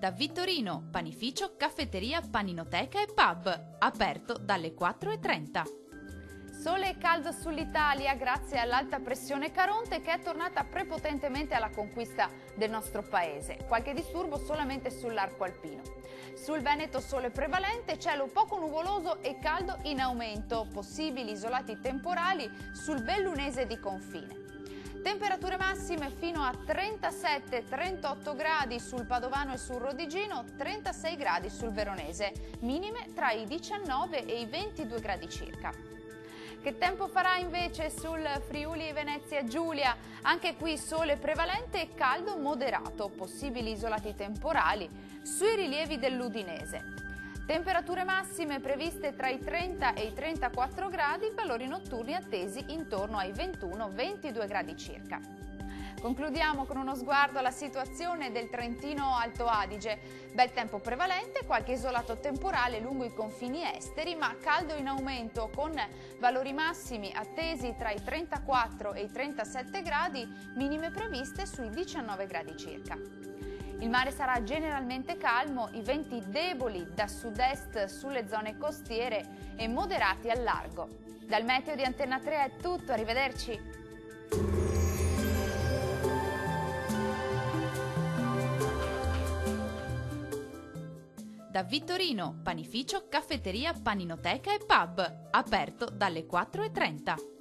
Da Vittorino, panificio, caffetteria, paninoteca e pub, aperto dalle 4:30. Sole e caldo sull'Italia grazie all'alta pressione Caronte che è tornata prepotentemente alla conquista del nostro paese. Qualche disturbo solamente sull'arco alpino. Sul Veneto sole prevalente, cielo poco nuvoloso e caldo in aumento, possibili isolati temporali sul bellunese di confine. Temperature massime fino a 37-38 gradi sul Padovano e sul Rodigino, 36 gradi sul Veronese, minime tra i 19 e i 22 gradi circa. Che tempo farà invece sul Friuli Venezia Giulia? Anche qui sole prevalente e caldo moderato, possibili isolati temporali sui rilievi dell'Udinese. Temperature massime previste tra i 30 e i 34 gradi, valori notturni attesi intorno ai 21-22 gradi circa. Concludiamo con uno sguardo alla situazione del Trentino Alto Adige. Bel tempo prevalente, qualche isolato temporale lungo i confini esteri, ma caldo in aumento con valori massimi attesi tra i 34 e i 37 gradi, minime previste sui 19 gradi circa. Il mare sarà generalmente calmo, i venti deboli da sud-est sulle zone costiere e moderati al largo. Dal meteo di Antenna 3 è tutto, arrivederci! Da Vittorino, panificio, caffetteria, paninoteca e pub, aperto dalle 4:30.